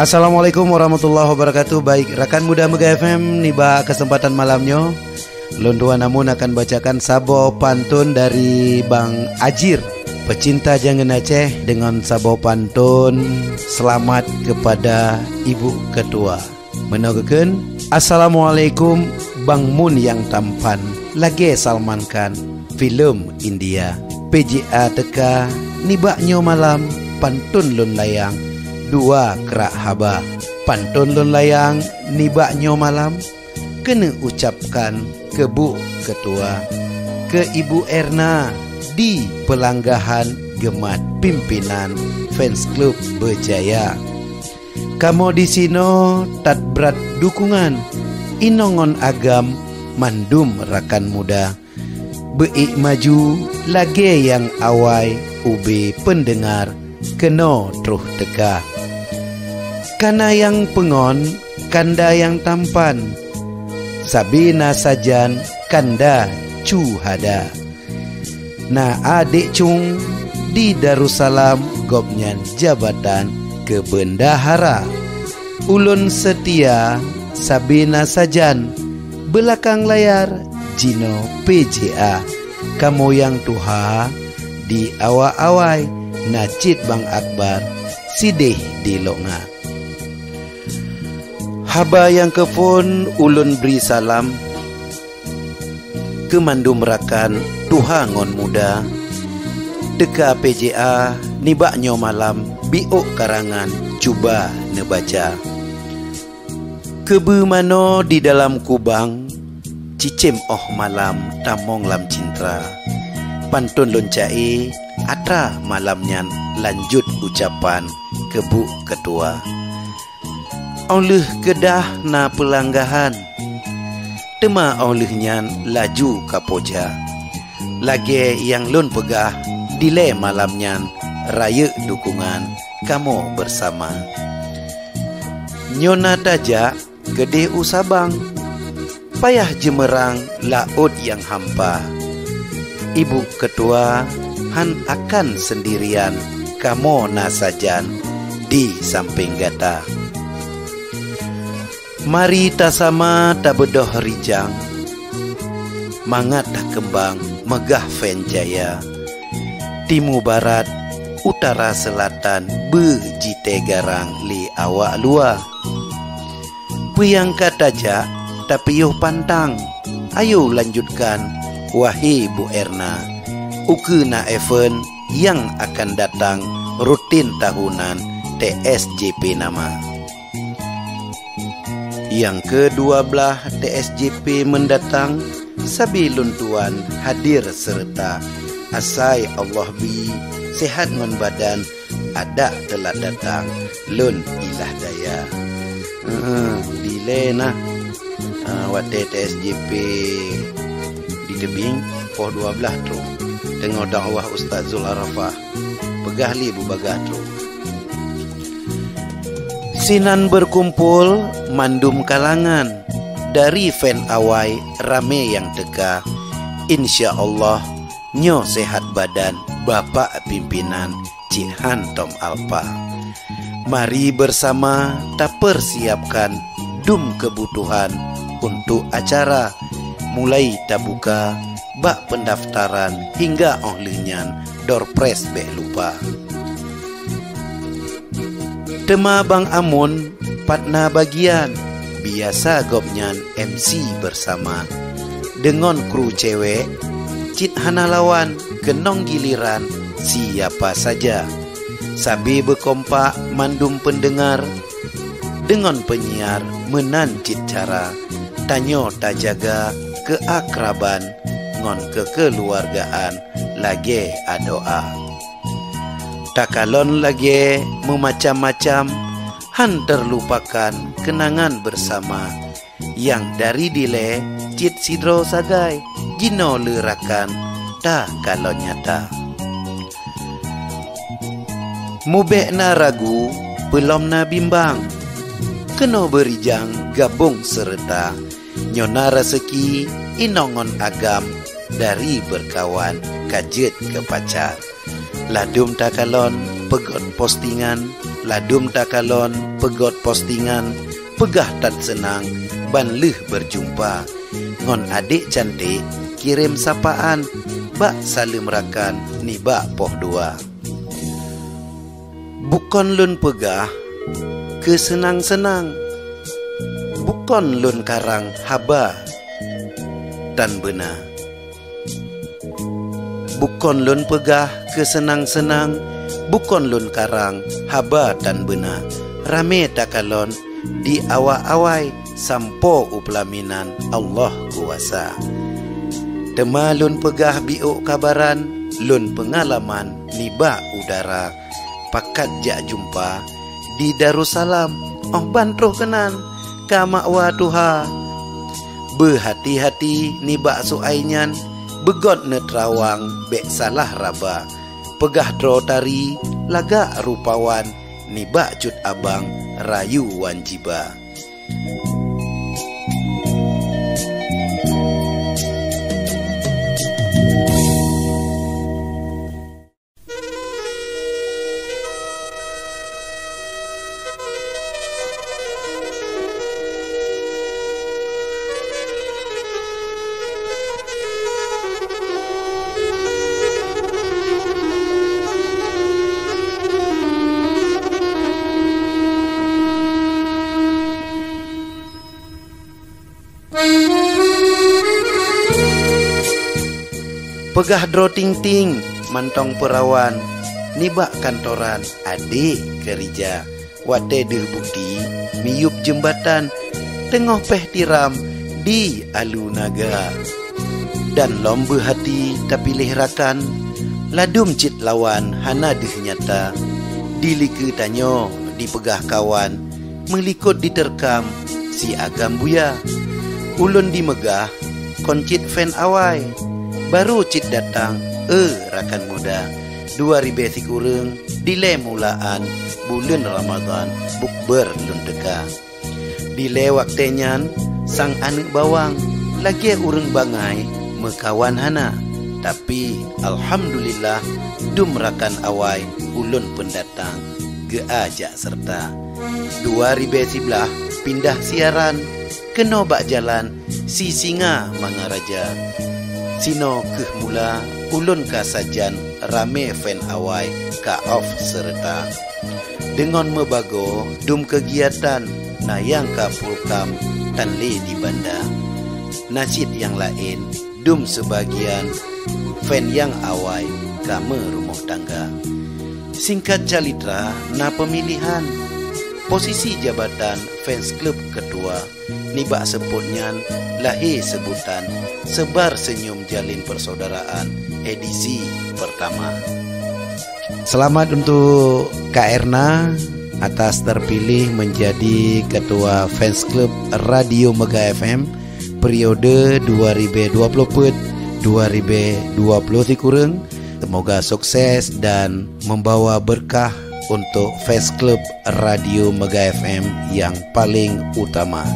Assalamualaikum warahmatullahi wabarakatuh. Baik, rekan muda Mega FM, niba kesempatan malamnya Lun Tua Namun akan bacakan sabo pantun dari Bang Ajir, pecinta Jangan Aceh, dengan sabo pantun selamat kepada Ibu Ketua. Menogekeun, Assalamualaikum Bang Mun yang tampan, lagi salmankan film India. PJA teka nibaknya malam, pantun lun layang dua kerak haba. Pantun lun layang nibaknya malam, kena ucapkan ke Bu Ketua, ke Ibu Erna di pelanggahan gemat pimpinan fans klub Berjaya. Kamu di sino tat berat dukungan inongon agam mandum rakan muda. Beik maju lage yang awai ube pendengar keno truh teka. Kana yang pengon, kanda yang tampan, Sabina sajan, kanda cuhada. Na adik cung di Darussalam gopnyan jabatan ke bendahara. Ulun setia, Sabina sajan, belakang layar Jino PJA. Kamu yang tuha di awa-awai, Nacit Bang Akbar sidih di longa. Haba yang kefon ulun beri salam, kemandum rakan tuhangon muda. Deka PJA nibaknya malam, biok karangan cuba nebaca. Kebe mano di dalam kubang, cicim oh malam tamong lam cintra. Pantun loncai atra malamnyan lanjut ucapan ke Bu Ketua. Oleh kedah na pelanggahan, tema olehnyan laju kapoja. Lage yang lun pegah dile malamnyan raya dukungan kamu bersama. Nyona tajak gede usabang, payah jemerang laut yang hampa. Ibu Ketua han akan sendirian, kamu nasajan di samping gata. Mari ta sama ta bedoh rijang, mangat ta kembang megah Venjaya. Timu barat, utara selatan, bejite garang li awak lua. Puyang kataja tapi yuh pantang, ayo lanjutkan wahai Bu Erna. Uke na event yang akan datang rutin tahunan TSJP nama. Yang ke-12 TSJP mendatang, sabilun tuan hadir serta. Asai Allah bi sehat ngon badan, ada telah datang lun ilah daya. Dile nah wate TSJP di tebing poh 12 tu tengok dakwah Ustaz Zul Arafah pegah li bu bagah tu. Sinan berkumpul mandum kalangan, dari fan awai rame yang teka. Insya Allah nyo sehat badan Bapak pimpinan Cik Han Tom Alpa. Mari bersama ta persiapkan dum kebutuhan untuk acara. Mulai ta buka bak pendaftaran hingga onlinyan doorpress beh lupa. Tema Bang Amun patna bagian, biasa gopnyan MC bersama. Dengan kru cewek Cit Hana lawan, kenong giliran siapa saja. Sabi berkompak mandum pendengar, dengan penyiar menancit cara. Tanyo tak jaga keakraban, ngon kekeluargaan lage adoa. Takalon lagi memacam-macam, han terlupakan kenangan bersama. Yang dari dile Cit Sidro Sagai, Jino lerakan ta kalau nyata. Mubek na ragu, belum na bimbang, keno berijang gabung serta. Nyona rezeki inongon agam, dari berkawan kajet ke pacar. Ladum takalon pegon postingan, ladum takalon pegot postingan, pegah tan senang, ban leh berjumpa. Ngon adik cantik, kirim sapaan, bak salim rakan, ni bak poh dua. Bukan lun pegah, ke senang-senang, bukan lun karang haba dan benar. Bukan lun pegah, ke senang-senang, bukan lun karang haba dan benar. Rame takalon di awai-awai, sampo upelaminan Allah kuasa. Tema lun pegah biuk kabaran, lun pengalaman niba udara. Pakat jak jumpa di Darussalam, oh bantroh kenan kamak wa tuha. Berhati-hati niba suainyan, begot netrawang bek salah raba. Pegah dro tari lagak rupawan, niba cut abang rayu wanjiba. Pegah dro ting-ting, mantong perawan, nibak kantoran, adik kerja. Wate deh bukti, miyup jembatan, tengah peh tiram di alu naga. Dan lomba hati tapi lehrakan, ladum cit lawan hana deh nyata. Dilike tanyo, dipegah kawan, melikut diterkam, si agam buya. Ulun dimegah, koncit fan awai. Baru cit datang, rakan muda. 2000 kurang, dile mulaan, bulan Ramadan, bukber lun deka. Dile waktenyan, sang anak bawang, lagi urang bangai, mekawan hana. Tapi, alhamdulillah, dum rakan awai, ulun pendatang, geajak serta. 2011, pindah siaran, kena bak jalan, si singa mangaraja. Sino keh mula, ulun ka sajan, rame fan awai, ka off serta. Dengan mebago, dum kegiatan, nayang ka pulkam, tanle di banda. Nasid yang lain, dum sebagian, fan yang awai, kame rumah tangga. Singkat calitra, na pemilihan, posisi jabatan fans klub ketua, nibak sebutnyan, lahir sebutan, sebar senyum jalin persaudaraan, edisi pertama. Selamat untuk Kak Erna atas terpilih menjadi ketua fans klub Radio Mega FM periode 2020-2020 kurang. Semoga sukses dan membawa berkah untuk fans klub Radio Mega FM yang paling utama.